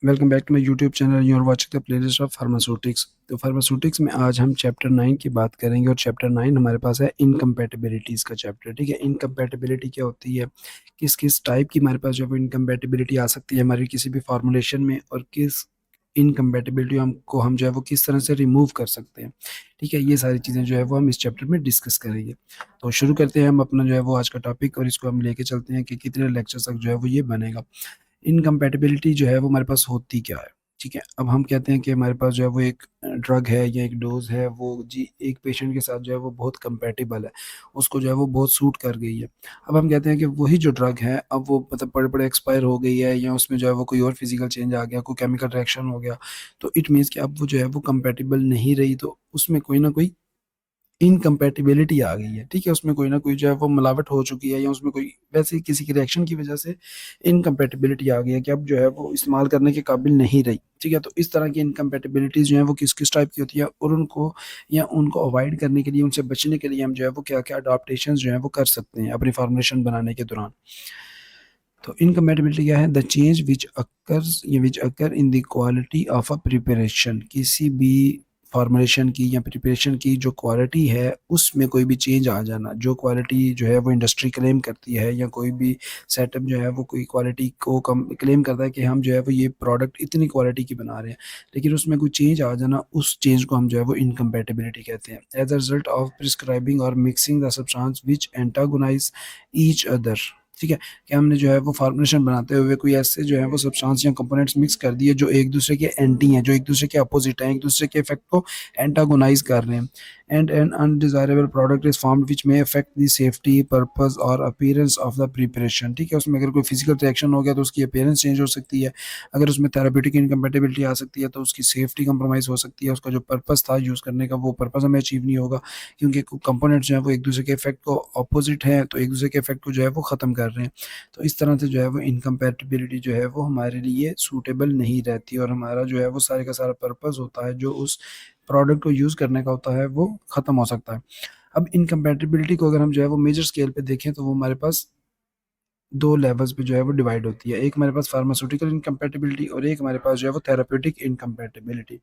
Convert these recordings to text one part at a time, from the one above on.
Welcome back to my YouTube channel. You are watching the playlist of pharmaceutics. तो pharmaceutics में आज हम chapter 9 की बात करेंगे और चैप्टर 9 हमारे पास है इनकम्पैटिबिलिटीज़ का चैप्टर। ठीक है, इनकम्पैटिबिलिटी क्या होती है, किस किस टाइप की हमारे पास जो है इनकम्पैटिबिलिटी आ सकती है हमारी किसी भी फॉर्मुलेशन में, और किस इनकम्पैटिबिलिटी हमको हम जो है वो किस तरह से रिमूव कर सकते हैं। ठीक है, ये सारी चीज़ें जो है वो हम इस चैप्टर में डिस्कस करेंगे। तो शुरू करते हैं हम अपना जो है वो आज का टॉपिक, और इसको हम लेके चलते हैं कि कितने लेक्चर तक जो है वो ये बनेगा। इनकम्पैटिबिलिटी जो है वो हमारे पास होती क्या है। ठीक है, अब हम कहते हैं कि हमारे पास जो है वो एक ड्रग है या एक डोज़ है, वो जी एक पेशेंट के साथ जो है वो बहुत कंपैटिबल है, उसको जो है वो बहुत सूट कर गई है। अब हम कहते हैं कि वही जो ड्रग है, अब वो मतलब बड़े-बड़े एक्सपायर हो गई है, या उसमें जो है वो कोई और फिज़िकल चेंज आ गया, कोई केमिकल रिएक्शन हो गया, तो इट मीन्स कि अब वो जो है वो कंपैटिबल नहीं रही, तो उसमें कोई ना कोई इनकम्पैटिबिलिटी आ गई है। ठीक है, उसमें कोई ना कोई जो है वो मिलावट हो चुकी है, या उसमें कोई वैसे ही किसी के रिएक्शन की वजह से इनकम्पैटिबिलिटी आ गई है कि अब जो है वो इस्तेमाल करने के काबिल नहीं रही। ठीक है, तो इस तरह की इनकम्पैटिबिलिटीज़ जो हैं वो किस-किस टाइप की होती है, और उनको या उनको अवॉइड करने के लिए, उनसे बचने के लिए हम जो है वो क्या-क्या अडॉप्टेशंस जो हैं वो कर सकते हैं अपनी फॉर्मुलेशन बनाने के दौरान। तो इनकम्पैटिबिलिटी क्या है? The change which occur in the quality of a preparation. किसी भी फॉर्मुलेशन की या प्रिपरेशन की जो क्वालिटी है, उसमें कोई भी चेंज आ जाना। जो क्वालिटी जो है वो इंडस्ट्री क्लेम करती है, या कोई भी सेटअप जो है वो कोई क्वालिटी को कम क्लेम करता है कि हम जो है वो ये प्रोडक्ट इतनी क्वालिटी की बना रहे हैं, लेकिन उसमें कोई चेंज आ जाना, उस चेंज को हम जो है वो इनकम्पैटिबिलिटी कहते हैं। As a result of prescribing और mixing the substance which antagonize each other. ठीक है, कि हमने जो है वो फॉर्मुलेशन बनाते हुए कोई ऐसे जो है वो सब्सटेंस या कंपोनेंट्स मिक्स कर दिए जो एक दूसरे के एंटी हैं, जो एक दूसरे के अपोजिट हैं, एक दूसरे के इफेक्ट को एंटागोनाइज कर रहे हैं। And an undesirable product is formed which may affect the safety purpose और अपीयरेंस ऑफ द प्रिपरेशन। ठीक है, उसमें अगर कोई फिजिकल रिएक्शन हो गया तो उसकी अपीयरेंस चेंज हो सकती है। अगर उसमें थेराप्यूटिक इनकम्पेटिबिलिटी आ सकती है तो उसकी सेफ्टी कंप्रोमाइज हो सकती है, उसका जो पर्पस था यूज़ करने का वो पर्पस हमें अचीव नहीं होगा, क्योंकि कंपोनेंट्स जो है वो एक दूसरे के इफेक्ट को अपोजिट हैं, तो एक दूसरे के इफेक्ट को जो है वो ख़त्म कर रहे हैं। तो इस तरह से जो है वो इनकम्पैटिबिलिटी जो है वो हमारे लिए सूटेबल नहीं रहती, और हमारा जो है वो सारे का सारा पर्पस होता है जो उस प्रोडक्ट को यूज़ करने का होता है वो ख़त्म हो सकता है। अब इनकम्पैटिबिलिटी को अगर हम जो है वो मेजर स्केल पे देखें तो वो हमारे पास 2 लेवल्स पे जो है वो डिवाइड होती है। एक हमारे पास फार्मास्यूटिकल इनकम्पैटिबिलिटी, और एक हमारे पास जो है वो थेराप्यूटिक इनकम्पैटिबिलिटी।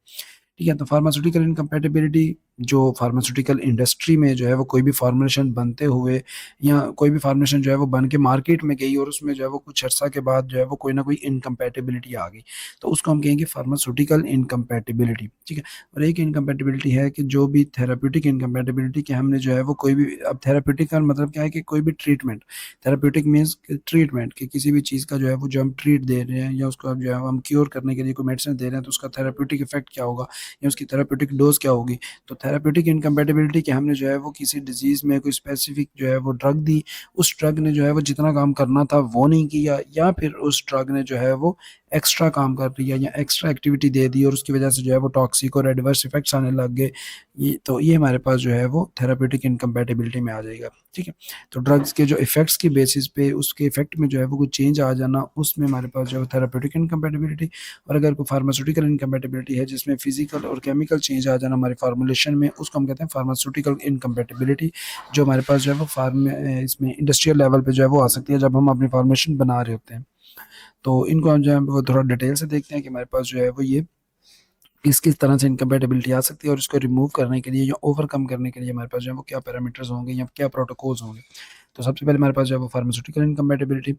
ठीक है, तो फार्मास्यूटिकल इनकम्पैटिबिलिटी जो फार्मास्यूटिकल इंडस्ट्री में जो है वो कोई भी फॉर्मुलेशन बनते हुए, या कोई भी फॉर्मुलेशन जो है वो बन के मार्केट में गई, और उसमें जो है वो कुछ अर्सा के बाद जो है वो कोई ना कोई इनकम्पैटिबिलिटी आ गई, तो उसको हम कहेंगे फार्मास्यूटिकल इनकम्पैटिबिलिटी। ठीक है, और एक इनकम्पैटिबिलिटी है कि जो भी थेराप्यूटिक इनकम्पैटिबिलिटी, कि हमने जो है वो कोई भी, अब थेराप्यूटिक का मतलब क्या है कि कोई भी ट्रीटमेंट, थेराप्यूटिक मीन्स ट्रीटमेंट, कि किसी भी चीज़ का जो है वो जो हम ट्रीट दे रहे हैं, या उसको अब जो है हम क्योर करने के लिए कोई मेडिसिन दे रहे हैं, तो उसका थेराप्यूटिक इफेक्ट क्या होगा, या उसकी थेराप्यूटिक डोज़ क्या होगी। तो थेराप्यूटिक इनकम्पैटिबिलिटी कि हमने जो है वो किसी डिज़ीज़ में कोई स्पेसिफ़िक जो है वो ड्रग दी, उस ड्रग ने जो है वो जितना काम करना था वो नहीं किया, या फिर उस ड्रग ने जो है वो एक्स्ट्रा काम कर दिया या एक्स्ट्रा एक्टिविटी दे दी, और उसकी वजह से जो है वो टॉक्सिक और एडवर्स इफ़ेक्ट्स आने लग गए। ये हमारे पास जो है वो थेराप्यूटिक इनकम्पैटिबिलिटी में आ जाएगा। ठीक है, तो ड्रग्स के जो इफ़ेक्ट्स की बेसिस पे उसके इफ़ेक्ट में जो है वो कुछ चेंज आ जाना, उसमें हमारे पास जो है थेराप्यूटिक इनकम्पैटिबिलिटी। और अगर कोई फार्मास्यूटिकल इनकम्पैटिबिलिटी है जिसमें फिजिकल और केमिकल चेंज आ जाना हमारे फार्मुलेशन में, उसको हम कहते हैं फार्मास्यूटिकल इनकम्पैटिबिलिटी, जो हमारे पास जो है वो इसमें इंडस्ट्रियल लेवल पे जो है वो आ सकती है जब हम अपनी फॉर्मुलेशन बना रहे होते हैं। तो इनको हम जो है वो थोड़ा डिटेल से देखते हैं कि हमारे पास जो है वो ये किस-किस तरह से इनकम्पैटिबिलिटी आ सकती है, और इसको रिमूव करने के लिए या ओवरकम करने के लिए हमारे पास जो है वो क्या पैरामीटर्स होंगे या क्या प्रोटोकॉल्स होंगे। तो सबसे पहले हमारे पास जो है वो pharmaceutical incompatibility.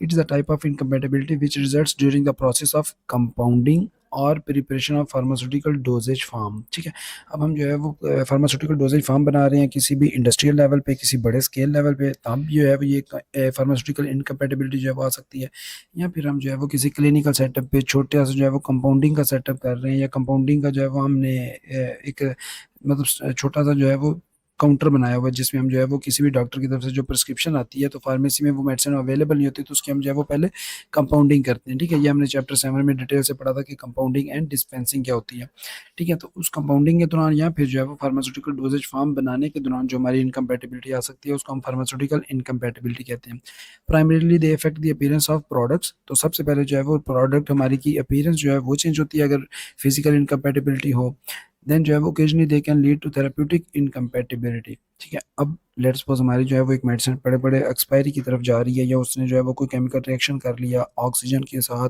It is a type of incompatibility which results during the process of compounding और preparation of pharmaceutical dosages form. ठीक है, अब हम जो है वो फार्मास्यूटिकल डोजेज फॉर्म बना रहे हैं किसी भी इंडस्ट्रियल लेवल पे, किसी बड़े स्केल लेवल पे, तब जो है वो ये फार्मास्यूटिकल इनकम्पैटिबिलिटी जो है वो आ सकती है। या फिर हम जो है वो किसी क्लिनिकल सेटअप पे छोटे से जो है वो कंपाउंडिंग का सेटअप कर रहे हैं, या कंपाउंडिंग का जो है वो हमने एक मतलब छोटा सा जो है वो काउंटर बनाया हुआ है, जिसमें हम जो है वो किसी भी डॉक्टर की तरफ से जो प्रिस्क्रिप्शन आती है, तो फार्मेसी में वो मेडिसिन अवेलेबल नहीं होती, तो उसकी हम जो है वो पहले कंपाउंडिंग करते हैं। ठीक है, ये हमने चैप्टर 7 में डिटेल से पढ़ा था कि कंपाउंडिंग एंड डिस्पेंसिंग क्या होती है। ठीक है, तो उस कंपाउंडिंग के दौरान या फिर जो है वो फार्मास्यूटिकल डोजेज फॉर्म बनाने के दौरान जो हमारी इनकम्पैटिबिलिटी आ सकती है, उसको हम फार्मास्यूटिकल इनकम्पैटिबिलिटी कहते हैं। Primarily they affect the appearance of products. तो सबसे पहले जो है वो प्रोडक्ट हमारी की अपीयरेंस जो है वो चेंज होती है अगर फिजिकल इनकम्पैटिबिलिटी हो। देन जो है वो occasionally they can lead to therapeutic incompatibility. ठीक है, अब लेट्स सपोज हमारी जो है वो एक मेडिसिन बड़े बड़े एक्सपायरी की तरफ जा रही है, या उसने जो है वो कोई केमिकल रिएक्शन कर लिया ऑक्सीजन के साथ,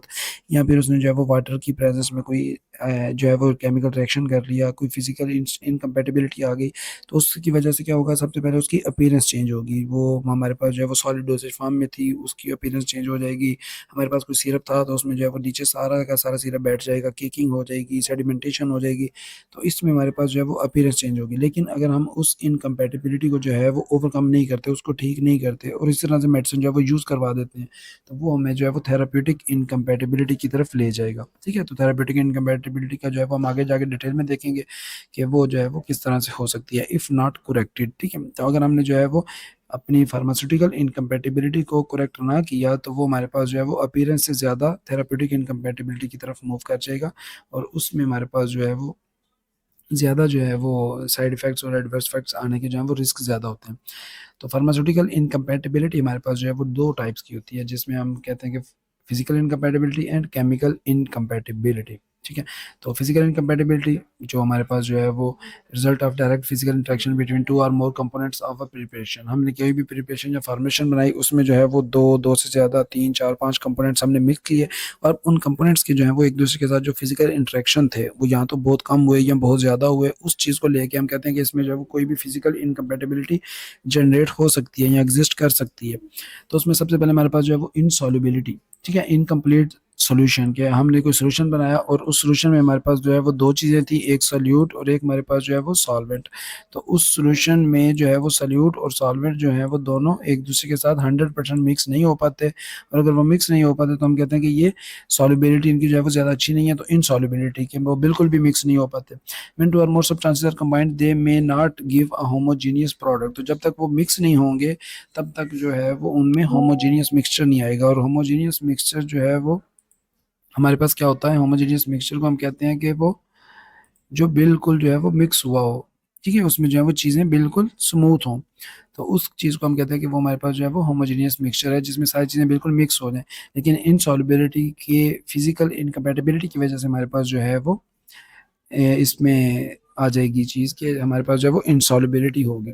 या फिर उसने जो है वो वाटर की प्रेजेंस में कोई जो है वो केमिकल रिएक्शन कर लिया, कोई फिजिकल इनकम्पेटिबिलिटी आ गई, तो उसकी वजह से क्या होगा, सबसे पहले उसकी अपीयरेंस चेंज होगी। वो हमारे पास जो है वो सॉलिड डोसेज फॉर्म में थी, उसकी अपीयरेंस चेंज हो जाएगी। हमारे पास कोई सिरप था तो उसमें जो है वो नीचे सारा का सारा सिरप बैठ जाएगा, केकिंग हो जाएगी, सेडिमेंटेशन हो जाएगी, तो इसमें हमारे पास जो है वो अपीयरेंस चेंज होगी। लेकिन अगर हम उस इनकम्पेटिबिलिटी को जो है वो ओवरकम नहीं करते, उसको ठीक नहीं करते और इस तरह से मेडिसिन जो है वो यूज़ करवा देते हैं, तो वो हमें जो है वो थेराप्यूटिक इनकम्पेटिबिलिटी की तरफ ले जाएगा। ठीक है, तो थेराप्यूटिक इनकम्पेटिबिलिटी का जो है वो हम आगे जाके डिटेल में देखेंगे कि वो जो है वो किस तरह से हो सकती है इफ़ नॉट करेक्टेड। ठीक है, तो अगर हमने जो है वो अपनी फार्मास्यूटिकल इनकम्पेटिबिलिटी को करेक्ट ना किया, तो वो हमारे पास जो है वो अपीयरेंस से ज़्यादा थेराप्यूटिक इनकम्पेटिबिलिटी की तरफ मूव कर जाएगा, और उसमें हमारे पास जो है वो ज़्यादा जो है वो साइड इफ़ेक्ट्स और एडवर्स इफ़ेक्ट्स आने के जो है वो रिस्क ज़्यादा होते हैं। तो फार्मास्यूटिकल इनकम्पैटिबिलिटी हमारे पास जो है वो 2 टाइप्स की होती है, जिसमें हम कहते हैं कि physical incompatibility and chemical incompatibility. ठीक है? तो फिज़िकल इनकम्पैटिबिलिटी जो हमारे पास जो है वो result of direct physical interaction between 2 और more components of a preparation. हमने कोई भी प्रिपरेशन या फॉर्मेशन बनाई, उसमें जो है वो 2 से ज़्यादा 3, 4, 5 कंपोनेंट्स हमने मिक्स किए, और उन कंपोनेंट्स के जो है वो एक-दूसरे के साथ जो फिज़िकल इंटरेक्शन थे, वो या तो बहुत कम हुए या बहुत ज़्यादा हुए, उस चीज़ को लेके हम कहते हैं कि इसमें जो है वो कोई भी फिज़िकल इनकम्पैटिबिलिटी जनरेट हो सकती है या एग्जिस्ट कर सकती है। तो उसमें सबसे पहले हमारे पास जो है वो इनसॉल्युबिलिटी, ठीक है, इनकम्प्लीट सॉल्यूशन, कि हमने कोई सॉल्यूशन बनाया और उस सॉल्यूशन में हमारे पास जो है वो 2 चीज़ें थी, एक सॉल्यूट और एक हमारे पास जो है वो सॉल्वेंट। तो उस सॉल्यूशन में जो है वो सॉल्यूट और सॉल्वेंट जो है वो दोनों एक-दूसरे के साथ 100% मिक्स नहीं हो पाते, और अगर वो मिक्स नहीं हो पाते तो हम कहते हैं कि ये सॉल्युबिलिटी इनकी जो है वो ज़्यादा अच्छी नहीं है, तो इनसॉल्युबिलिटी कि वो बिल्कुल भी मिक्स नहीं हो पाते। When two or more substances are combined, they may not give a homogeneous product। तो जब तक वो मिक्स नहीं होंगे, तब तक जो है वो उनमें होमोजेनियस मिक्सचर नहीं आएगा, और होमोजेनियस मिक्सचर जो है वो हमारे पास क्या होता है, होमोजेनियस मिक्सचर को हम कहते हैं कि वो जो बिल्कुल जो है वो मिक्स हुआ हो, ठीक है? उसमें जो है वो चीज़ें बिल्कुल स्मूथ हों, तो उस चीज़ को हम कहते हैं कि वो हमारे पास जो है वो होमोजेनियस मिक्सचर है, जिसमें सारी चीज़ें बिल्कुल मिक्स हो जाएँ। लेकिन इनसॉल्युबिलिटी के फिज़िकल इनकम्पैटिबिलिटी की वजह से हमारे पास जो है वो इसमें आ जाएगी चीज़ कि हमारे पास जो है वो इनसॉल्युबिलिटी होगी।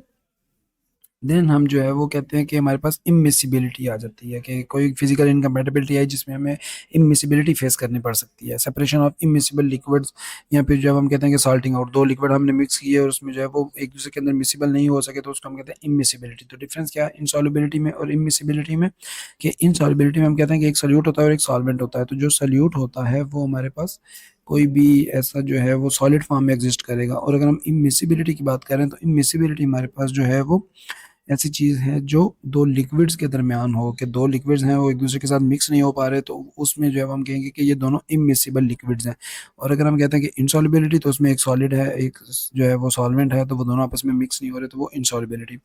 देन हम जो है वो कहते हैं कि हमारे पास इम्मिसिबिलिटी आ जाती है, कि कोई फिजिकल इनकम्पैटिबिलिटी है जिसमें हमें इम्मिसिबिलिटी फेस करनी पड़ सकती है, सेपरेशन ऑफ इम्मिसिबल लिक्विड्स, या फिर जब हम कहते हैं कि सॉल्टिंग आउट, 2 लिक्विड हमने मिक्स किए और उसमें जो है वो एक दूसरे के अंदर मिसिबल नहीं हो सके, तो उसको हम कहते हैं इम्मिसिबिलिटी। तो डिफरेंस क्या है इनसॉल्युबिलिटी में और इम्मिसिबिलिटी में, कि इनसॉल्युबिलिटी में हम कहते हैं कि एक सोल्यूट होता है और एक सॉल्वेंट होता है, तो जो सोल्यूट होता है वो हमारे पास कोई भी ऐसा जो है वो सॉलिड फॉर्म में एग्जिस्ट करेगा, और अगर हम इम्मिसिबिलिटी की बात करें तो इम्मिसिबिलिटी हमारे पास जो है वो ऐसी चीज़ है जो 2 लिक्विड्स के दरमियान हो, कि 2 लिक्विड्स हैं वो एक-दूसरे के साथ मिक्स नहीं हो पा रहे, तो उसमें जो है हम कहेंगे कि ये दोनों इम्मिसिबल लिक्विड्स हैं। और अगर हम कहते हैं कि इनसॉल्युबिलिटी, तो उसमें एक सॉलिड है, एक जो है वो सॉल्वेंट है, तो वो दोनों आपस में मिक्स नहीं हो रहे, तो वो इनसॉल्युबिलिटी।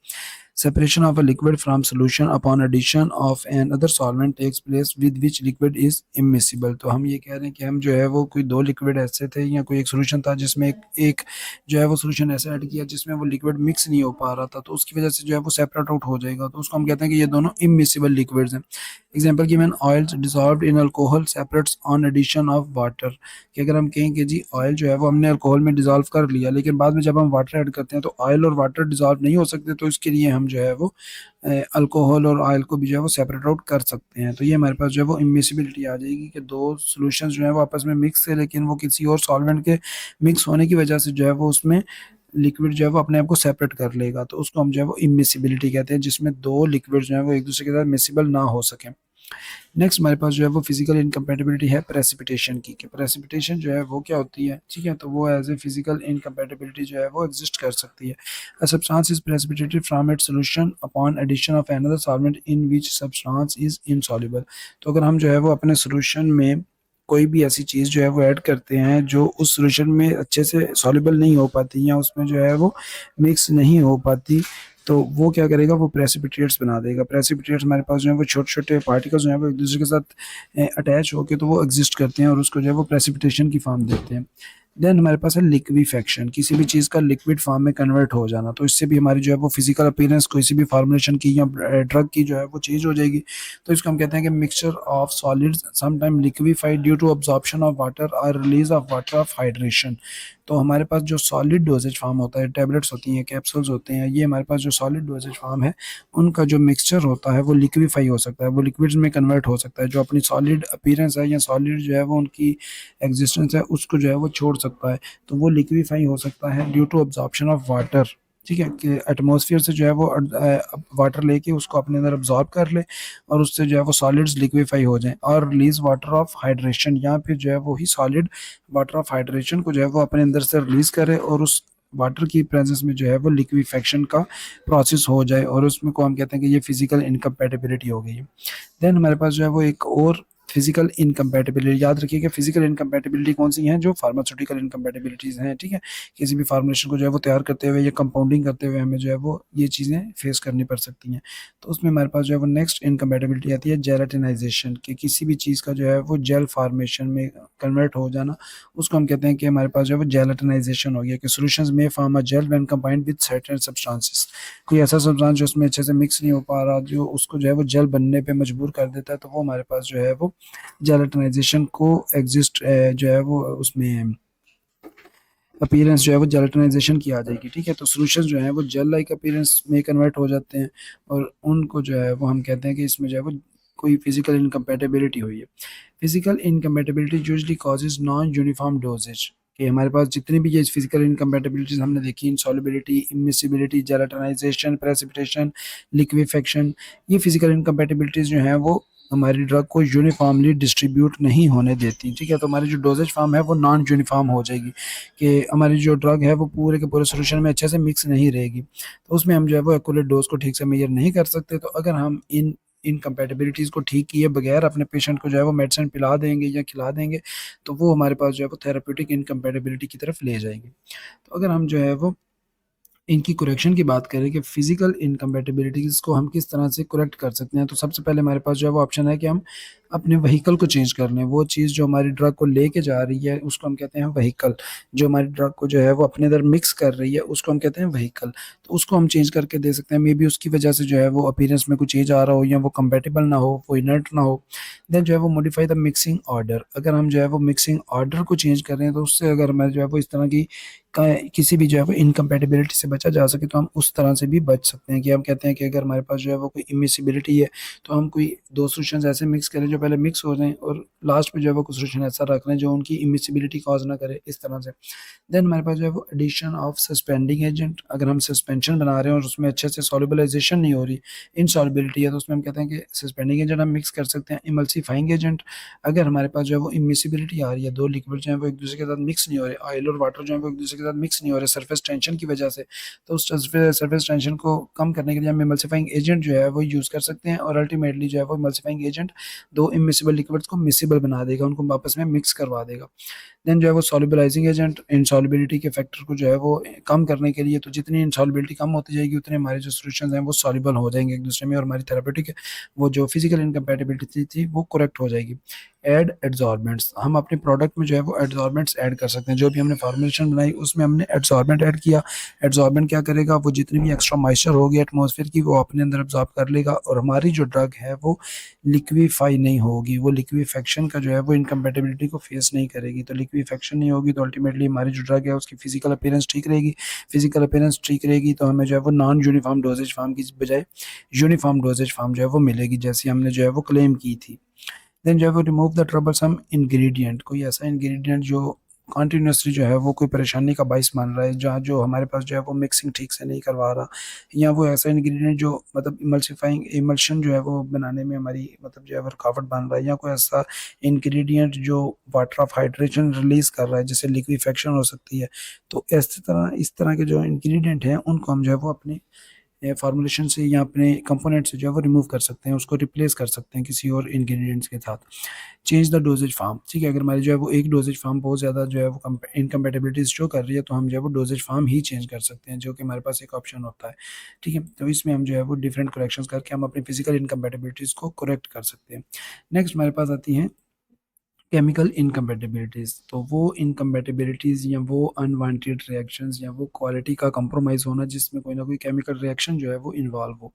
Separation of a liquid from solution upon addition of another solvent takes place with which liquid is immiscible। तो हम ये कह रहे हैं कि हम जो है वो कोई 2 लिक्विड ऐसे थे या कोई एक सॉल्यूशन था जिसमें एक एक जो है वो सॉल्यूशन ऐसा ऐड किया जिसमें वो लिक्विड मिक्स नहीं हो पा रहा था, तो उसकी वजह से जो है वो सेपरेट आउट हो जाएगा, तो उसको हम कहते हैं कि ये दोनों इम्मिसिबल लिक्विड्स हैं। Example given, oils dissolved in alcohol separates on addition of water, कि अगर हम कहें कि जी ऑयल जो है वो हमने अल्कोहल में डिसॉल्व कर लिया, लेकिन बाद में जब हम वाटर ऐड करते हैं तो ऑयल और वाटर डिसॉल्व नहीं हो सकते, तो इसके लिए हम जो है वो अल्कोहल और ऑयल को भी जो है वो सेपरेट आउट कर सकते हैं। तो ये हमारे पास जो है वो इमिसिबिलिटी आ जाएगी कि 2 सॉल्यूशंस जो है वो आपस में मिक्स है, लेकिन वो किसी और सॉल्वेंट के मिक्स होने की वजह से जो है वो उसमें लिक्विड जो है वो अपने आप को सेपरेट कर लेगा, तो उसको हम जो है वो इमिसिबिलिटी कहते हैं, जिसमें 2 लिक्विड जो है वो एक दूसरे के साथ मिसिबल ना हो सकें। नेक्स्ट हमारे पास जो है वो फिजिकल इनकम्पैटिबिलिटी है प्रेसिपिटेशन की, कि प्रेसिपिटेशन जो है वो क्या होती है, ठीक है, तो वो एज ए फिजिकल इनकम्पैटिबिलिटी जो है वो एग्जिस्ट कर सकती है। A substance is precipitated from its solution upon addition of another solvent in which substance is insoluble. तो अगर हम जो है वो अपने सॉल्यूशन में कोई भी ऐसी चीज़ जो है वो ऐड करते हैं जो उस सॉल्यूशन में अच्छे से सॉल्युबल नहीं हो पाती, या उसमें जो है वो मिक्स नहीं हो पाती, तो वो क्या करेगा, वो प्रेसिपिटेट्स बना देगा। प्रेसिपिटेट्स हमारे पास जो है वो छोटे-छोटे पार्टिकल्स जो हैं वो एक-दूसरे के साथ अटैच होके तो वो एग्ज़िस्ट करते हैं और उसको जो है वो प्रेसिपिटेशन की फॉर्म देते हैं। देन हमारे पास है लिक्विफेक्शन, किसी भी चीज़ का लिक्विड फॉर्म में कन्वर्ट हो जाना, तो इससे भी हमारी जो है वो फिजिकल अपीयरेंस किसी भी फॉर्मुलेशन की या ड्रग की जो है वो चेंज हो जाएगी। तो इसको हम कहते हैं कि mixture of solids sometime liquefied due to absorption of water और release of water of hydration. तो हमारे पास जो सॉलिड डोजेज फॉर्म होता है, टैबलेट्स होती हैं, कैप्सूल्स होते हैं, ये हमारे पास जो सॉलिड डोजेज फॉर्म है, उनका जो मिक्सचर होता है वो लिक्विफाई हो सकता है, वो लिक्विड्स में कन्वर्ट हो सकता है। जो अपनी सॉलिड अपीयरेंस है या सॉलिड जो है वो उनकी एग्जिस्टेंस है, उसको जो है वो छोड़ सकता है। तो वो लिक्विफाई हो सकता है due to absorption of water. ठीक है, कि एटमॉस्फेयर से जो है वो वाटर लेके उसको अपने अंदर अब्जॉर्ब कर ले, और उससे जो है वो सॉलिड्स लिक्विफाई हो जाएं, और रिलीज वाटर ऑफ हाइड्रेशन, या फिर जो है वो ही सॉलिड वाटर ऑफ हाइड्रेशन को जो है वो अपने अंदर से रिलीज करे, और उस वाटर की प्रेजेंस में जो है वो लिक्विफेक्शन का प्रोसेस हो जाए, और उसमें को हम कहते हैं कि ये फिजिकल इनकम्पैटिबिलिटी हो गई है। देन हमारे पास जो है वो एक और फिजिकल इनकम्पैटिबिलिटी, याद रखिए कि फिजिकल इनकम्पैटिबिलिटी कौन सी हैं, जो फार्मास्यूटिकल इनकम्पैटिबिलिटीज़ हैं। ठीक है, किसी भी फार्मुलेशन को जो है वो तैयार करते हुए या कंपाउंडिंग करते हुए हमें जो है वो ये चीज़ें फेस करनी पड़ सकती हैं। तो उसमें हमारे पास जो है वो नेक्स्ट इनकम्पैटिबिलिटी आती है जेलेटिनाइजेशन, कि किसी भी चीज़ का जो है वो जेल फॉर्मेशन में कन्वर्ट हो जाना, उसको हम कहते हैं कि हमारे पास जो है वो जेलेटिनाइजेशन हो गया, कि solutions may form a gel when combined with certain substances. कोई ऐसा सब्सटेंस जो उसमें अच्छे से मिक्स नहीं हो पा रहा, जो उसको जो है वो जेल बनने पे मजबूर कर देता है, तो वो हमारे पास जो है वो जेलेटिनाइजेशन को एग्जिस्ट जो है वो उसमें अपीयरेंस जो है वो जेलेटिनाइजेशन की आ जाएगी। ठीक है, तो सॉल्यूशंस जो है वो जेल लाइक अपीयरेंस में कन्वर्ट हो जाते हैं, और उनको जो है वो हम कहते हैं कि इसमें जो है वो कोई फिजिकल इनकम्पैटिबिलिटी हुई है। Physical incompatibility usually causes non uniform doses, कि हमारे पास जितनी भी ये फिजिकल इनकम्पैटिबिलिटीज हमने देखी, इनसॉल्युबिलिटी, इमिसिबिलिटी, जेलेटिनाइजेशन, प्रेसिपिटेशन, लिक्विफेक्शन, ये फिजिकल इनकम्पैटिबिलिटीज जो हैं वो हमारी ड्रग को यूनिफॉर्मली डिस्ट्रीब्यूट नहीं होने देती। ठीक है, तो हमारी जो डोजेज फॉर्म है वो नॉन यूनिफॉर्म हो जाएगी, कि हमारी जो ड्रग है वो पूरे के पूरे सॉल्यूशन में अच्छे से मिक्स नहीं रहेगी, तो उसमें हम जो है वो एक्यूरेट डोज को ठीक से मेजर नहीं कर सकते। तो अगर हम इन इनकम्पैटिबिलिटीज़ को ठीक किए बगैर अपने पेशेंट को जो है वो मेडिसिन पिला देंगे या खिला देंगे, तो वो हमारे पास जो है वो थेरेप्यूटिक इनकम्पैटिबिलिटी की तरफ ले जाएंगे। तो अगर हम जो है वो इनकी करेक्शन की बात करें कि फिजिकल इनकम्पैटिबिलिटीज़ को हम किस तरह से करेक्ट कर सकते हैं, तो सबसे पहले हमारे पास जो है वो ऑप्शन है कि हम अपने व्हीकल को चेंज कर लें। वो चीज़ जो हमारी ड्रग को लेके जा रही है उसको हम कहते हैं व्हीकल, जो हमारी ड्रग को जो है वो अपने अंदर मिक्स कर रही है उसको हम कहते हैं व्हीकल। तो उसको हम चेंज करके दे सकते हैं, मे बी उसकी वजह से जो है वो अपीयरेंस में कुछ चेंज आ रहा हो, या वो कंपेटेबल ना हो, वो इनर्ट ना हो। देन जो है वो मॉडिफाई द मिक्सिंग ऑर्डर, अगर हम जो है वो मिक्सिंग ऑर्डर को चेंज कर रहे हैं, तो उससे अगर हमें जो है वो इस तरह की किसी भी जो है वो इनकम्पैटिबिलिटी से बचा जा सके, तो हम उस तरह से भी बच सकते हैं। कि हम कहते हैं कि अगर हमारे पास जो है वो कोई इमिसिबिलिटी है, तो हम कोई दो सॉल्यूशंस ऐसे मिक्स करें जो पहले मिक्स हो जाएं, और लास्ट में जो है वो कुछ सॉल्यूशन ऐसा रख लें जो उनकी इमिसिबिलिटी कॉज ना करे, इस तरह से। देन हमारे पास जो है वो एडिशन ऑफ सस्पेंडिंग एजेंट, अगर हम सस्पेंशन बना रहे हैं और उसमें अच्छे से सॉल्युबलाइजेशन नहीं हो रही, इनसॉल्युबिलिटी है, तो उसमें हम कहते हैं कि सस्पेंडिंग एजेंट हम मिक्स कर सकते हैं। इमल्सीफाइंग एजेंट, अगर हमारे पास जो है वो इमिसिबिलिटी आ रही है, दो लिक्विड जो है वो एक दूसरे के साथ मिक्स नहीं हो रहे, ऑयल और वाटर जो है वो एक दूसरे के साथ मिक्स नहीं हो रहे सरफेस टेंशन की वजह से, तो उस सरफेस टेंशन को कम करने के लिए हम इमल्सीफाइंग एजेंट जो है वो यूज़ कर सकते हैं, और अल्टीमेटली जो है वो इमल्सीफाइंग एजेंट दो इमिसिबल लिक्विड्स को मिसिबल बना देगा, उनको आपस में मिक्स करवा देगा। देन जो है वो सॉल्युबलाइजिंग एजेंट, इनसॉल्युबिलिटी के फैक्टर को जो है वो कम करने के लिए, तो जितनी इनसॉल्युबिलिटी कम होती जाएगी उतने हमारे जो सॉल्यूशंस हैं वो सॉल्युबल हो जाएंगे एक दूसरे में, और हमारी थेरेपेटिक वो जो फिजिकल इनकम्पैटिबिलिटी थी वो करेक्ट हो जाएगी। ऐड एड्सॉर्बेंट्स, हम अपने प्रोडक्ट में जो है वो एड्सॉर्बेंट्स ऐड कर सकते हैं। जो भी हमने फॉर्मुलेशन बनाई उसमें हमने एड्सॉर्बेंट ऐड किया। एड्सॉर्बेंट क्या करेगा, वो जितनी भी एक्स्ट्रा मॉइस्चर होगी एटमॉस्फेयर की वो अपने अंदर अब्जॉर्ब कर लेगा, और हमारी जो ड्रग है वो लिक्विफाई नहीं होगी, वो लिक्विफेक्शन का जो है वो इनकम्पैटिबिलिटी को फेस नहीं करेगी। तो लिक्विफेक्शन नहीं होगी तो अल्टीमेटली हमारी जो ड्रग है उसकी फिजिकल अपीयरेंस ठीक रहेगी। फिजिकल अपीयरेंस ठीक रहेगी तो हमें जो है वो नॉन यूनिफॉर्म डोजेज फॉर्म की बजाय यूनिफॉर्म डोजेज फॉर्म जो है वो मिलेगी, जैसी हमने जो है वो क्लेम की थी। देन जो है वो रिमूव द ट्रबलसम इंग्रेडिएंट, कोई ऐसा इंग्रेडिएंट जो कॉन्टीन्यूसली जो है वो कोई परेशानी का बाइस बन रहा है, जहाँ जो हमारे पास जो है वो मिक्सिंग ठीक से नहीं करवा रहा, या वो ऐसा इंग्रेडिएंट जो मतलब इमल्सिफाइंग इमल्शन जो है वो बनाने में हमारी मतलब जो है वो रुकावट बन रहा है, या कोई ऐसा इंग्रेडिएंट जो वाटर ऑफ हाइड्रेशन रिलीज कर रहा है जिससे लिक्विफेक्शन हो सकती है। तो इस तरह के जो इंग्रेडिएंट हैं उनको हम जो है वो अपने फार्मूलेशन से या अपने कंपोनेंट से जो है वो रिमूव कर सकते हैं, उसको रिप्लेस कर सकते हैं किसी और इंग्रेडिएंट्स के साथ। चेंज द डोजेज फार्म, ठीक है, अगर हमारी जो है वो एक डोजेज फार्म बहुत ज़्यादा जो है वो इनकम्पेटिबिलिटीज शो कर रही है, तो हम जो है वो डोजेज फार्म ही चेंज कर सकते हैं, जो कि हमारे पास एक ऑप्शन होता है। ठीक है, तो इसमें हम जो है वो डिफरेंट करेक्शंस करके हम अपनी फिजिकल इनकम्पेटिबिलिटीज़ को करेक्ट कर सकते हैं। नेक्स्ट हमारे पास आती हैं केमिकल इनकम्पेटिबिलिटीज़, तो वो इनकम्पेटिबिलिटीज़ या वो अनवांटेड रिएक्शंस या वो क्वालिटी का कंप्रोमाइज़ होना जिसमें कोई ना कोई केमिकल रिएक्शन जो है वो इन्वॉल्व हो।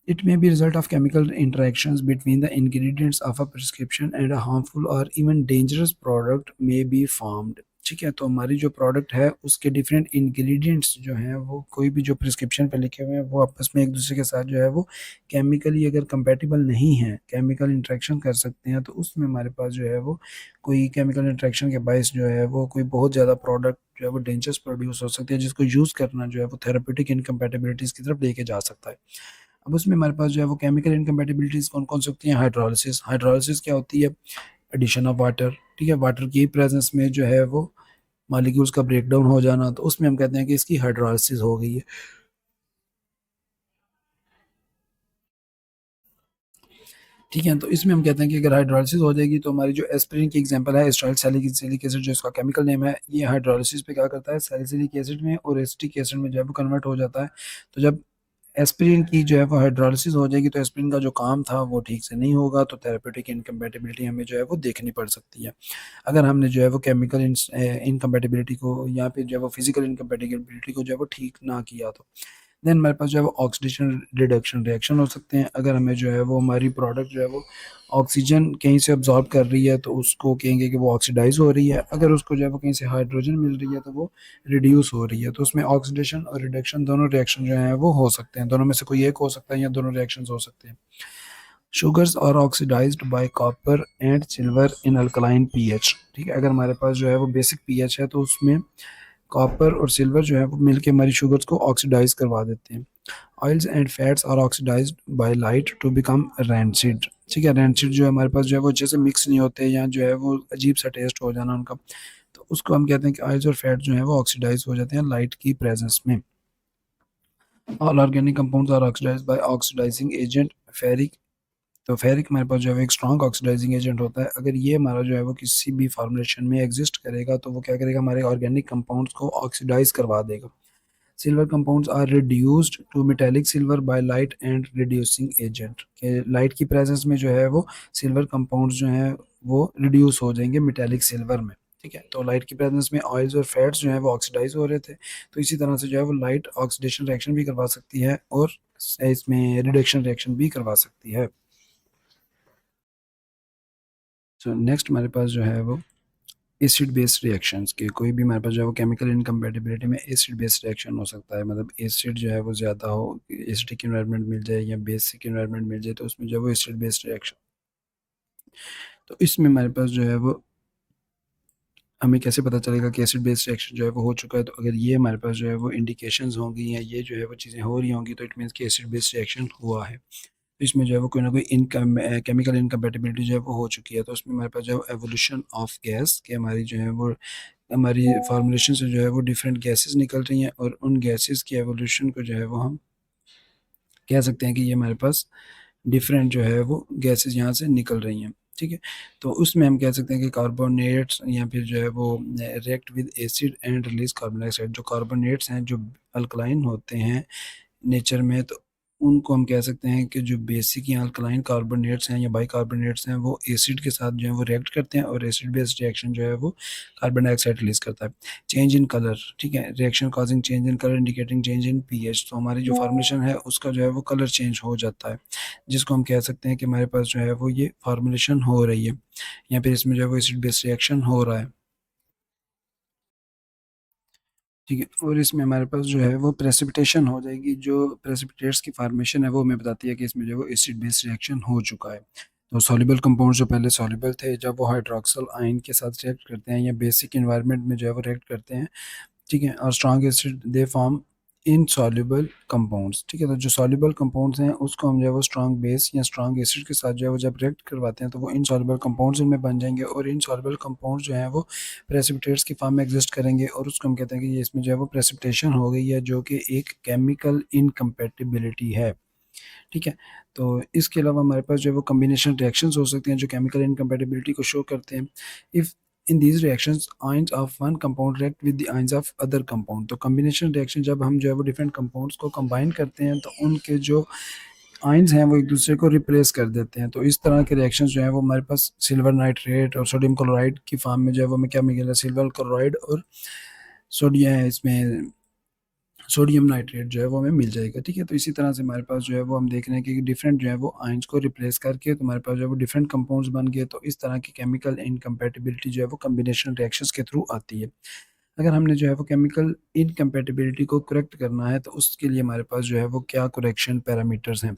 It may be result of chemical interactions between the ingredients of a prescription and a harmful or even dangerous product may be formed. ठीक है? तो हमारी जो प्रोडक्ट है उसके डिफरेंट इंग्रीडिएंट्स जो हैं वो कोई भी जो प्रिस्क्रिप्शन पे लिखे हुए हैं वो आपस में एक-दूसरे के साथ जो है वो केमिकली अगर कंपैटिबल नहीं हैं, केमिकल इंटरेक्शन कर सकते हैं, तो उसमें हमारे पास जो है वो कोई केमिकल इंटरेक्शन के बायस जो है वो कोई बहुत ज़्यादा प्रोडक्ट जो है वो डेंजरस प्रोड्यूस हो सकती है, जिसको यूज़ करना जो है वो थेरेप्यूटिक इनकम्पैटिबिलिटीज़ की तरफ लेके जा सकता है। अब उसमें हमारे पास जो है वो केमिकल इनकम्पैटिबिलिटीज़ कौन-कौन सी होती हैं? हाइड्रोलिसिस। हाइड्रोलिसिस क्या होती है? एडिशन ऑफ वाटर, ठीक है? वाटर की प्रेज़ेंस में जो है वो मॉलिक्यूल्स का ब्रेकडाउन हो जाना, तो उसमें हम कहते हैं कि इसकी हाइड्रोलिसिस हो गई है। ठीक है? तो इसमें हम कहते हैं कि अगर हाइड्रोलिसिस हो जाएगी तो हमारी जो एस्पिरिन की एग्ज़ाम्पल है एसिटाइल सैलिसिलिक एसिड जो इसका केमिकल नेम है, ये हाइड्रोलिसिस पे क्या करता है सैलिसिलिक एसिड में और एसिटिक एसिड में जो है वो कन्वर्ट हो जाता है। तो जब एस्पिरिन की जो है वो हाइड्रोलिसिस हो जाएगी तो एस्पिरिन का जो काम था वो ठीक से नहीं होगा, तो थेरेप्यूटिक इनकम्पैटिबिलिटी हमें जो है वो देखनी पड़ सकती है। अगर हमने जो है वो केमिकल इनकम्पैटिबिलिटी को या फिर जो है वो फिज़िकल इनकम्पैटिबिलिटी को जो है वो ठीक ना किया तो। देन हमारे पास जो है वो ऑक्सीडेशन रिडक्शन रिएक्शन हो सकते हैं। अगर हमें जो है वो हमारी प्रोडक्ट जो है वो ऑक्सीजन कहीं से अब्ज़ॉर्ब कर रही है तो उसको कहेंगे कि वो ऑक्सीडाइज़ हो रही है। अगर उसको जो है वो कहीं से हाइड्रोजन मिल रही है तो वो रिड्यूस हो रही है। तो उसमें ऑक्सीडेशन और रिडक्शन दोनों रिएक्शन जो हैं वो हो सकते हैं। दोनों में से कोई एक हो सकता है या दोनों रिएक्शंस हो सकते हैं। Sugars are oxidised by copper and silver in alkaline pH. ठीक है? अगर हमारे पास जो है वो बेसिक पीएच है तो उसमें कॉपर और सिल्वर जो है वो मिलके हमारी शुगर्स को ऑक्सीडाइज़ करवा देते हैं। Oils and fats are oxidised by light to become rancid. ठीक है? रैंसिड जो है हमारे पास जो है वो अच्छे से मिक्स नहीं होते या जो है वो अजीब-सा टेस्ट हो जाना उनका, तो उसको हम कहते हैं कि ऑयल्स और फैट जो है वो ऑक्सीडाइज़ हो जाते हैं लाइट की प्रेज़ेंस में। All organic compounds are oxidised by oxidising agent ferric. तो फेरिक हमारे पास जो है एक स्ट्रॉन्ग ऑक्सीडाइजिंग एजेंट होता है। अगर ये हमारा जो है वो किसी भी फॉर्मुलेशन में एग्जिस्ट करेगा तो वो क्या करेगा हमारे ऑर्गेनिक कंपाउंड्स को ऑक्सीडाइज करवा देगा। Silver compounds are reduced to metallic silver by light and reducing agent. के लाइट की प्रेजेंस में जो है वो सिल्वर कंपाउंड्स जो हैं वो रिड्यूस हो जाएंगे मेटेलिक सिल्वर में। ठीक है? तो लाइट की प्रेजेंस में ऑयल्स और फैट्स जो हैं वो ऑक्सीडाइज हो रहे थे। तो इसी तरह से जो है वो लाइट ऑक्सीडेशन रिएक्शन भी करवा सकती है और इसमें रिडक्शन रिएक्शन भी करवा सकती है। सो नेक्स्ट हमारे पास जो है वो एसिड बेस्ड रिएक्शंस के कोई भी हमारे पास जो है वो केमिकल इनकम्पैटिबिलिटी में एसिड बेस्ड रिएक्शन हो सकता है। मतलब एसिड जो है वो ज़्यादा हो, एसिडिक एनवायरनमेंट मिल जाए या बेसिक एनवायरनमेंट मिल जाए तो उसमें जो है वो एसिड बेस्ड रिएक्शन। तो इसमें हमारे पास जो है वो हमें कैसे पता चलेगा कि एसिड बेस्ड रिएक्शन जो है वो हो चुका है? तो अगर ये हमारे पास जो है वो इंडिकेशंस होंगी या ये जो है वो चीज़ें हो रही होंगी तो इट मीन्स कि एसिड बेस्ड रिएक्शन हुआ है। तो इसमें जो है वो कोई ना कोई केमिकल इनकम्पैटिबिलिटी जो है वो हो चुकी है। तो उसमें हमारे पास जो है एवोल्यूशन ऑफ गैस कि हमारी जो है वो हमारी फॉर्मुलेशन से जो है वो डिफरेंट गैसेस निकल रही हैं और उन गैसेस की एवोल्यूशन को जो है वो हम कह सकते हैं कि ये हमारे पास डिफरेंट जो है वो गैसेस यहाँ से निकल रही हैं। ठीक है? तो उसमें हम कह सकते हैं कि कार्बोनेट्स या फिर जो है वो react with acid and release carbon dioxide. जो कार्बोनेट्स हैं जो अल्कलाइन होते हैं नेचर में, तो उनको हम कह सकते हैं कि जो बेसिक या अल्कलाइन कार्बोनेट्स हैं या बाइकार्बोनेट्स हैं वो एसिड के साथ जो है वो रिएक्ट करते हैं और एसिड बेस्ड रिएक्शन जो है वो कार्बन डाइऑक्साइड रिलीज करता है। चेंज इन कलर, ठीक है? Reaction causing change in colour indicating change in pH. तो हमारी जो फॉर्मुलेशन है उसका जो है वो कलर चेंज हो जाता है, जिसको हम कह सकते हैं कि हमारे पास जो है वो ये फॉर्मुलेशन हो रही है या फिर इसमें जो है वो एसिड बेस्ड रिएक्शन हो रहा है। ठीक है? और इसमें हमारे पास जो है वो प्रेसिपिटेशन हो जाएगी। जो प्रेसिपिटेट्स की फॉर्मेशन है वो हमें बताती है कि इसमें जो है वो एसिड बेस रिएक्शन हो चुका है। तो सॉल्युबल कंपाउंड्स जो पहले सॉल्युबल थे जब वो हाइड्रॉक्सिल आयन के साथ रिएक्ट करते हैं या बेसिक एनवायरनमेंट में जो है वो रिएक्ट करते हैं, ठीक है? और strong acid they form insoluble compounds. ठीक है? तो जो सॉल्युबल कंपाउंड्स हैं उसको हम जो है वो स्ट्रॉन्ग बेस या स्ट्रॉन्ग एसिड के साथ जो है वो जब रिएक्ट करवाते हैं तो वो इनसॉल्युबल कंपाउंड्स इनमें बन जाएंगे और इनसॉल्युबल कंपाउंड्स जो हैं वो प्रेसिपिटेट्स की फॉर्म में एग्जिस्ट करेंगे और उसको हम कहते हैं कि ये इसमें जो है वो प्रेसिपिटेशन हो गई है जो कि एक केमिकल इनकम्पैटिबिलिटी है। ठीक है? तो इसके अलावा हमारे पास जो है वो कॉम्बिनेशन रिएक्शंस हो सकते हैं जो केमिकल इनकम्पैटिबिलिटी को शो करते हैं। If in these reactions ions of one compound react with the ions of other compound. तो कॉम्बिनेशन रिएक्शन जब हम जो है वो डिफरेंट कंपाउंड्स को कंबाइन करते हैं तो उनके जो आयन्स हैं वो एक दूसरे को रिप्लेस कर देते हैं। तो इस तरह के रिएक्शंस जो हैं वो हमारे पास सिल्वर नाइट्रेट और सोडियम क्लोराइड की फॉर्म में जो है वो हमें क्या मिलेगा? सिल्वर क्लोराइड और सोडियम इसमें सोडियम नाइट्रेट जो है वो हमें मिल जाएगा, ठीक है। तो इसी तरह से हमारे पास जो है वो हम देख रहे हैं कि डिफरेंट जो है वो आयंस को रिप्लेस करके तो हमारे पास जो है वो डिफरेंट कंपाउंड्स बन गए। तो इस तरह की केमिकल इनकम्पैटिबिलिटी जो है वो कॉम्बिनेशन रिएक्शंस के थ्रू आती है। अगर हमने जो है वो केमिकल इनकम्पैटिबिलिटी को करेक्ट करना है तो उसके लिए हमारे पास जो है वो क्या करेक्शन पैरामीटर्स हैं।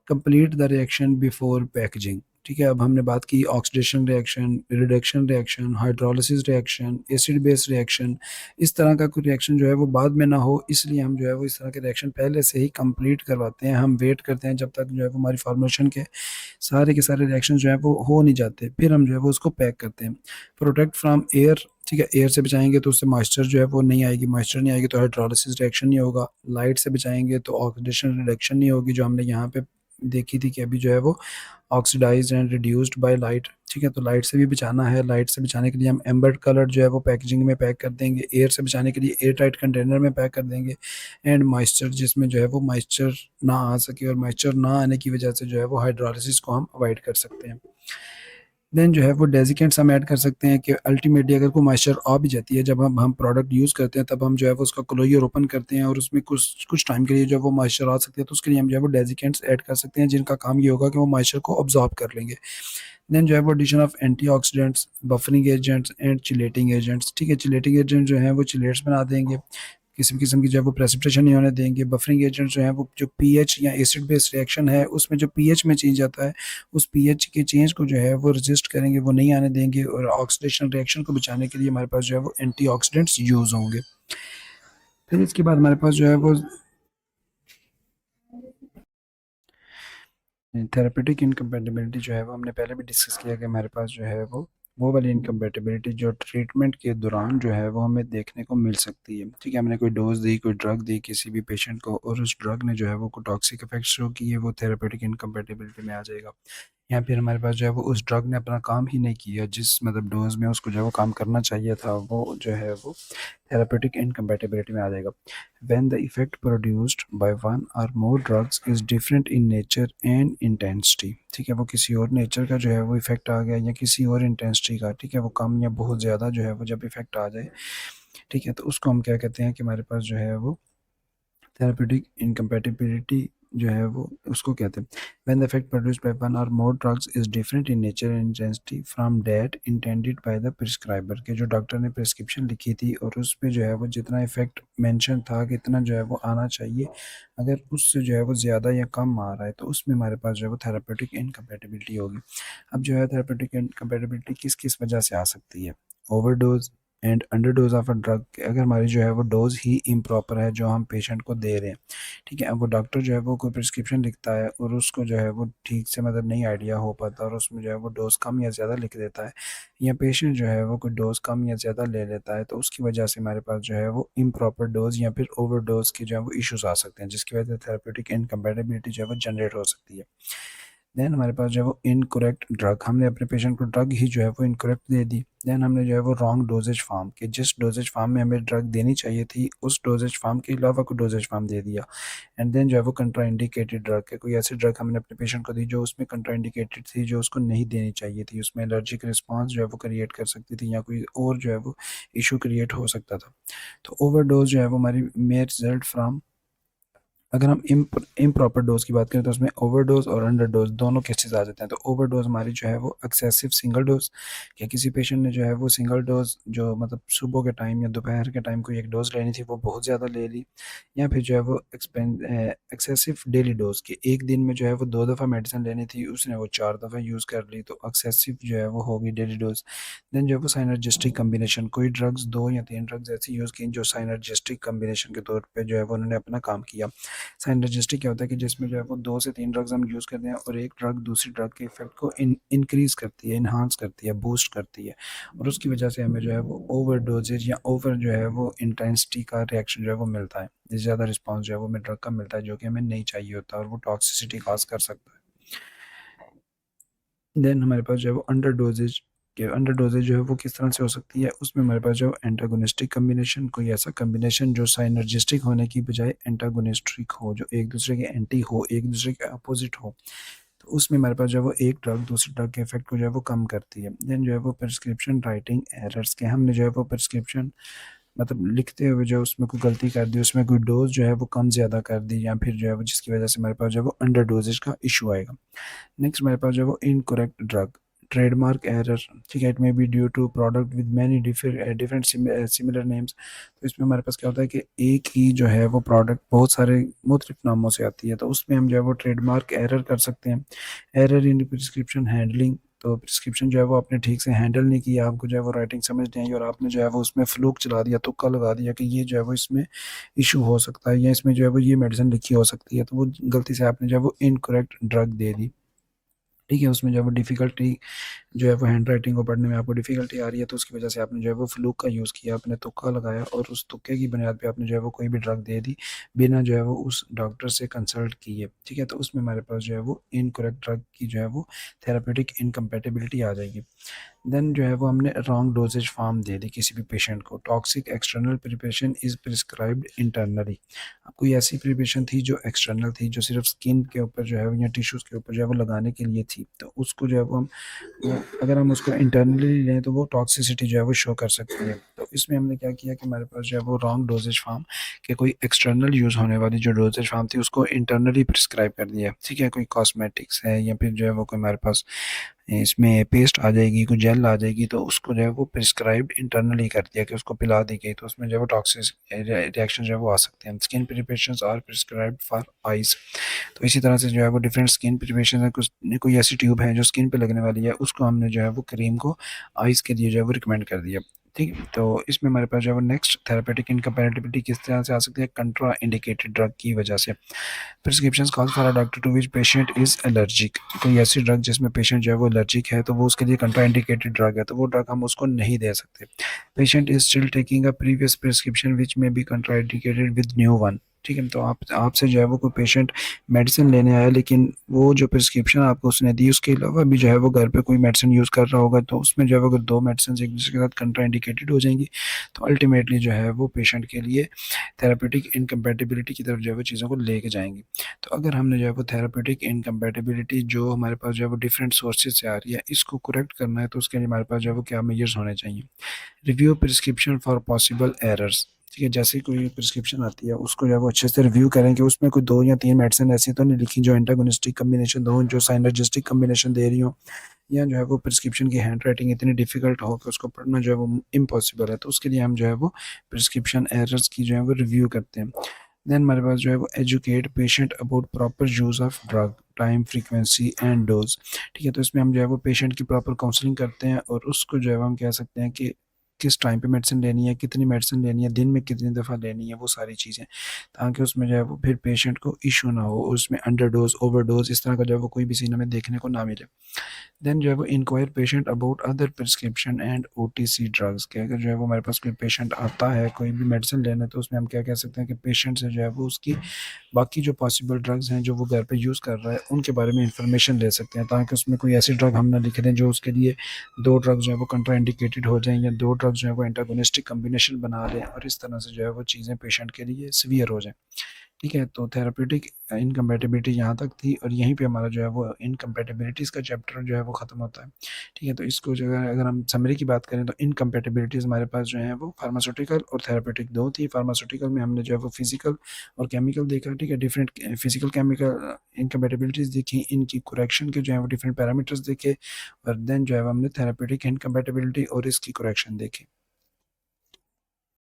Complete the reaction before packaging, ठीक है। अब हमने बात की oxidation reaction, reduction reaction, hydrolysis reaction, acid base reaction. इस तरह का कोई रिएक्शन जो है वो बाद में ना हो, इसलिए हम जो है वो इस तरह के रिएक्शन पहले से ही कंप्लीट करवाते हैं। हम वेट करते हैं जब तक जो है वो हमारी फॉर्मेशन के सारे रिएक्शन जो है वो हो नहीं जाते, फिर हम जो है वो उसको पैक करते हैं। प्रोटेक्ट फ्रॉम एयर, ठीक है। एयर से बचाएंगे तो उससे मॉइस्चर जो है वो नहीं आएगी, मॉइस्चर नहीं आएगी तो हाइड्रोलिसिस रिएक्शन नहीं होगा। लाइट से बचाएंगे तो ऑक्सीडेशन रिडक्शन नहीं होगी, जो हमने यहाँ पे देखी थी कि अभी जो है वो oxidised and reduced by light, ठीक है। तो लाइट से भी बचाना है, लाइट से बचाने के लिए हम एम्बर्ड कलर जो है वो पैकेजिंग में पैक कर देंगे। एयर से बचाने के लिए एयर टाइट कंटेनर में पैक कर देंगे। एंड मॉइस्चर, जिसमें जो है वो मॉइस्चर ना आ सके, और मॉइस्चर ना आने की वजह से जो है वो हाइड्रोलिसिस को हम अवॉइड कर सकते हैं। देन जो है वो डेजिकेंट्स हम ऐड कर सकते हैं कि अल्टीमेटली अगर कोई मॉइस्चर आ भी जाती है, जब हम प्रोडक्ट यूज़ करते हैं तब हम जो है वो उसका क्लोजर ओपन करते हैं और उसमें कुछ कुछ टाइम के लिए जो है वो मॉइस्चर आ सकती है, तो उसके लिए हम जो है वो डेजिकेंट्स ऐड कर सकते हैं जिनका काम ये होगा कि वो मॉइस्चर को ऑब्जॉर्ब कर लेंगे। देन जो है वो addition of antioxidants, buffering agents and chelating agents, ठीक है। चिलेटिंग एजेंट जो है वो चिलेट्स बना देंगे, किसी भी किस्म की जो है वो प्रेसिपिटेशन नहीं होने देंगे। बफरिंग एजेंट जो है वो जो पीएच या एसिड बेस रिएक्शन है उसमें जो पीएच में चेंज आता है, उस पीएच के चेंज को जो है वो रजिस्ट करेंगे, वो नहीं आने देंगे। और ऑक्सीडेशन रिएक्शन को बचाने के लिए हमारे पास जो है वो एंटीऑक्सीडेंट्स यूज़ होंगे। फिर इसके बाद हमारे पास जो है वो थेरेपेटिक इनकम्पेटिबिलिटी जो है वो हमने पहले भी डिस्कस किया कि हमारे पास जो है वो वाली इनकम्पेटिबिलिटी जो ट्रीटमेंट के दौरान जो है वो हमें देखने को मिल सकती है, ठीक है। हमने कोई डोज दी, कोई ड्रग दी किसी भी पेशेंट को, और उस ड्रग ने जो है वो कोई टॉक्सिक इफेक्ट शो किए, वो थेरेपेटिक इनकम्पेटिबिलिटी में आ जाएगा। या फिर हमारे पास जो है वो उस ड्रग ने अपना काम ही नहीं किया, जिस मतलब डोज में उसको जो है वो काम करना चाहिए था, वो जो है वो थेरेपेटिक इनकम्पेटिबिलिटी में आ जाएगा। when the effect produced by one or more drugs is different in nature and intensity, ठीक है। वो किसी और नेचर का जो है वो इफेक्ट आ गया या किसी और इंटेंसिटी का, ठीक है, वो कम या बहुत ज़्यादा जो है वो जब इफेक्ट आ जाए, ठीक है, तो उसको हम क्या कहते हैं कि हमारे पास जो है वो थेरेपेटिक इनकम्पैटिबिलिटी जो है वो उसको कहते हैं। When the effect produced by one or more drugs is different in nature and intensity from that intended by the prescriber, के जो डॉक्टर ने प्रिस्क्रिप्शन लिखी थी और उस पे जो है वो जितना इफेक्ट मेंशन था कि इतना जो है वो आना चाहिए, अगर उससे जो है वो ज़्यादा या कम आ रहा है तो उसमें हमारे पास जो है वो थेरेपेटिक इनकम्पैटिबिलिटी होगी। अब जो है थेरेपेटिक इनकम्पैटिबिलिटी किस किस वजह से आ सकती है। Overdose and under dose of a drug, अगर हमारी जो है वो डोज ही इम्प्रॉपर है जो हम पेशेंट को दे रहे हैं, ठीक है। अब वो डॉक्टर जो है वो कोई प्रिस्क्रिप्शन लिखता है और उसको जो है वो ठीक से मतलब नहीं आइडिया हो पाता और उसमें जो है वो डोज कम या ज़्यादा लिख देता है, या पेशेंट जो है वो कोई डोज कम या ज़्यादा ले लेता है, तो उसकी वजह से हमारे पास जो है वो इम्प्रॉपर डोज या फिर ओवर डोज की जो है वो इश्यूज आ सकते हैं, जिसकी वजह से थेरेपेटिक इनकम्पैटिबिलिटी जो है वो जनरेट हो सकती है। देन हमारे पास जो है वो इनकरेक्ट ड्रग, हमने अपने पेशेंट को ड्रग ही जो है वो इनकरेक्ट दे दी। देन हमने जो है वो रॉन्ग डोजेज फार्म के, जिस डोजेज फार्म में हमें ड्रग देनी चाहिए थी उस डोजेज फार्म के अलावा कोई डोजेज फार्म दे दिया। एंड देन जो है वो कंट्राइंडिकेटेड ड्रग है, कोई ऐसी ड्रग हमने अपने पेशेंट को दी जो उसमें कंट्राइंडिकेटेड थी, जो उसको नहीं देनी चाहिए थी, उसमें एलर्जिक रिस्पॉन्स जो है वो क्रिएट कर सकती थी या कोई और जो है वो इशू क्रिएट हो सकता था। तो ओवरडोज जो है वो हमारी मे रिजल्ट फ्राम, अगर हम इम्प्रॉपर डोज की बात करें तो उसमें ओवरडोज और अंडर डोज दोनों केसेस आ जाते हैं। तो ओवरडोज हमारी जो है वो एक्सेसिव सिंगल डोज, या किसी पेशेंट ने जो है वो सिंगल डोज जो मतलब सुबह के टाइम या दोपहर के टाइम कोई एक डोज लेनी थी वो बहुत ज़्यादा ले ली, या फिर जो है वो एक्सेसिव डेली डोज के एक दिन में जो है वो 2 दफ़ा मेडिसिन लेनी थी उसने वो 4 दफ़ा यूज़ कर ली, तो एक्सेसिव जो है वो होगी डेली डोज। देन जो है वो साइनर्जिस्टिक कम्बिनेशन, कोई ड्रग्स 2 या 3 ड्रग्स ऐसी यूज़ की जो साइनर्जिस्टिक कम्बिनेशन के तौर पर जो है वो उन्होंने अपना काम किया। साइनर्जिस्टिक क्या होता है कि जिसमें जो है वो 2 से 3 ड्रग्स हम यूज़ करते हैं और एक ड्रग दूसरी ड्रग के इफेक्ट को इंक्रीज करती है, इन्हांस करती है, बूस्ट करती है, और उसकी वजह से हमें जो है वो ओवर डोजेज या ओवर जो है वो इंटेंसिटी का रिएक्शन जो है वो मिलता है, जिससे ज़्यादा रिस्पॉन्स जो है वो हमें ड्रग का मिलता है जो कि हमें नहीं चाहिए होता और वो टॉक्सिसिटी काज कर सकता है। देन हमारे पास जो है वो अंडर डोजेज, के अंडर डोजेज जो है वो किस तरह से हो सकती है, उसमें हमारे पास जो एंटागोनिस्टिक कम्बिनेशन, कोई ऐसा कम्बिनेशन जो साइनर्जिस्टिक होने की बजाय एंटागोनिस्टिक हो, जो एक दूसरे के एंटी हो, एक दूसरे के अपोजिट हो, तो उसमें हमारे पास जो है वो एक ड्रग दूसरी ड्रग के इफेक्ट को जो है वो कम करती है। देन जो है वो प्रिस्क्रिप्शन राइटिंग एरर्स के, हमने जो है वो प्रिस्क्रिप्शन मतलब लिखते हुए जो उसमें कोई गलती कर दी, उसमें कोई डोज़ जो है वो कम ज़्यादा कर दी, या फिर जो है वो जिसकी वजह से हमारे पास जो है वो अंडर डोजेज का इशू आएगा। नेक्स्ट हमारे पास जो है वो इनकरेक्ट ड्रग, ट्रेडमार्क एरर, ठीक है, it may be due to product with many different similar names. तो इसमें हमारे पास क्या होता है कि एक ही जो है वो प्रोडक्ट बहुत सारे मुख्तलिफ नामों से आती है, तो उसमें हम जो है वो ट्रेडमार्क एरर कर सकते हैं। एरर इन प्रिस्क्रिप्शन हैंडलिंग, तो प्रिस्क्रिप्शन जो है वो आपने ठीक से हैंडल नहीं किया, आपको जो है वो राइटिंग समझ नहीं आई और आपने जो है वो उसमें फ्लूक चला दिया, तुक्का लगा दिया कि ये जो है वो इसमें इशू हो सकता है, या इसमें जो है वो ये मेडिसिन लिखी हो सकती है, तो वो गलती से आपने जो है वो इनकरेक्ट ड्रग दे दी। ठीक है, उसमें जो है वो डिफ़िकल्टी जो है वो हैंड राइटिंग को पढ़ने में आपको डिफ़िकल्टी आ रही है, तो उसकी वजह से आपने जो है वो फ्लूक का यूज़ किया, आपने तुक्का लगाया और उस तुक्के की बुनियाद पे आपने जो है वो कोई भी ड्रग दे दी, बिना जो है वो उस डॉक्टर से कंसल्ट किए। ठीक है, तो उसमें हमारे पास जो है वो इनकरेक्ट ड्रग की जो है वो थेरेपेटिक इनकम्पैटिबिलिटी आ जाएगी। देन जो है वो हमने रॉन्ग डोजेज फॉर्म दे दी किसी भी पेशेंट को। Toxic external preparation is prescribed internally. अब कोई ऐसी प्रिपरेशन थी जो एक्सटर्नल थी, जो सिर्फ स्किन के ऊपर जो है वो या टिश्यूज़ के ऊपर जो है वो लगाने के लिए थी, तो उसको जो है वो हम अगर हम उसको इंटरनली लें तो वो टॉक्सिसिटी जो है वो शो कर सकती है। तो इसमें हमने क्या किया कि हमारे पास जो है वो रॉन्ग डोजेज फॉर्म के कोई एक्सटर्नल यूज़ होने वाली जो डोजेज फॉर्म थी उसको इंटरनली प्रिस्क्राइब कर दिया। ठीक है, कोई कॉस्मेटिक्स है या फिर जो है वो कोई हमारे पास इसमें पेस्ट आ जाएगी, कोई जेल आ जाएगी, तो उसको जो है वो प्रिस्क्राइब्ड इंटरनली कर दिया कि उसको पिला दी गई, तो उसमें जो है वो टॉक्सिक रिएक्शन जो है वो आ सकते हैं। Skin preparations are prescribed for eyes, तो इसी तरह से जो है वो डिफरेंट स्किन प्रिपरेशन है, कुछ कोई ऐसी ट्यूब है जो स्किन पे लगने वाली है, उसको हमने जो है वो क्रीम को आइज़ के लिए जो है वो रिकमेंड कर दिया। ठीक है, तो इसमें हमारे पास जो है वो नेक्स्ट थेरेपेटिक इनकम्पैटिबिलिटी किस तरह से आ सकती है, कंट्रा इंडिकेटेड ड्रग की वजह से। Prescription calls for a doctor to which patient is allergic, कोई ऐसी ड्रग जिसमें पेशेंट जो है वो एलर्जिक है, तो वो उसके लिए कंट्रा इंडिकेटेड ड्रग है, तो वो ड्रग हम उसको नहीं दे सकते। Patient is still taking a previous prescription which may be contraindicated with new one. ठीक है, तो आपसे जो है वो कोई पेशेंट मेडिसिन लेने आया, लेकिन वो जो प्रिस्क्रिप्शन आपको उसने दी उसके अलावा भी जो है वो घर पे कोई मेडिसिन यूज़ कर रहा होगा, तो उसमें जो है वो अगर दो मेडिसिन एक दूसरे के साथ कंट्रा इंडिकेटेड हो जाएंगी, तो अल्टीमेटली जो है वो पेशेंट के लिए थेरेपेटिक इनकम्पैटिबिलिटी की तरफ जो है वो चीज़ों को लेके जाएंगी। तो अगर हमने जो है वो थेरेपेटिक इनकम्पैटिबिलिटी जो हमारे पास जो है वो डिफरेंट सोर्सेज से आ रही है, इसको करेक्ट करना है, तो उसके लिए हमारे पास जो है वो क्या मेजर्स होने चाहिए। Review prescription for possible errors, ठीक है, जैसे कोई प्रिस्क्रिप्शन आती है उसको जो है वो अच्छे से रिव्यू करें कि उसमें कोई 2 या 3 मेडिसिन ऐसी तो नहीं लिखी जो एंटागोनिस्टिक कॉम्बिनेशन हो, जो साइनर्जिस्टिक कॉम्बिनेशन दे रही हो, या जो है वो प्रिस्क्रिप्शन की हैंड राइटिंग इतनी डिफ़िकल्ट हो कि उसको पढ़ना जो है वो इम्पॉसिबल है, तो उसके लिए हम जो है वो प्रिस्क्रिप्शन एरर्स की जो है वो रिव्यू करते हैं। देन हमारे पास जो है वो educate patient about proper use of drug, time, frequency and dose. ठीक है, तो इसमें हम जो है वो पेशेंट की प्रॉपर काउंसलिंग करते हैं और उसको जो है वो हम कह सकते हैं कि किस टाइम पे मेडिसिन लेनी है, कितनी मेडिसिन लेनी है, दिन में कितनी दफ़ा लेनी है, वो सारी चीज़ें, ताकि उसमें जो है वो फिर पेशेंट को इशू ना हो, उसमें अंडर डोज, ओवर डोज इस तरह का जो है वो कोई भी सीन हमें देखने को ना मिले। देन जो है वो inquire patient about other prescription and OTC drugs के, अगर जो है वो हमारे पास कोई पेशेंट आता है कोई भी मेडिसिन लेने, तो उसमें हम क्या कह सकते हैं कि पेशेंट से जो है वो उसकी बाकी जो पॉसिबल ड्रग्स हैं जो वो घर पे यूज़ कर रहा है उनके बारे में इंफॉर्मेशन ले सकते हैं, ताकि उसमें कोई ऐसी ड्रग हम ना लिख दें जो उसके लिए दो ड्रग्स जो है वो कंट्रा इंडिकेटेड हो जाएं, या दो ड्रग्स जो है वो एंटागोनिस्टिक कम्बिनेशन बना लें और इस तरह से जो है वो चीज़ें पेशेंट के लिए सीवियर हो जाएं। ठीक है, तो थेरेपेटिक इनकम्पैटिबिलिटी यहाँ तक थी और यहीं पे हमारा जो है वो इनकम्पैटिबिलिटीज़ का चैप्टर जो है वो ख़त्म होता है। ठीक है, तो इसको जो है अगर हम समरी की बात करें तो इनकम्पैटिबिलिटीज़ हमारे पास जो है वो फार्मास्यूटिकल और थेरेपेटिक दो थी। फार्मास्यूटिकल में हमने जो है वो फिजिकल और केमिकल देखा, ठीक है, डिफरेंट फिजिकल केमिकल इनकम्पैटिबिलिटीज़ देखी, इनकी करेक्शन के जो है वो डिफरेंट पैरामीटर्स देखे, और देन जो है वो हमने थेरेपेटिक इनकम्पैटिबिलिटी और इसकी करेक्शन देखी।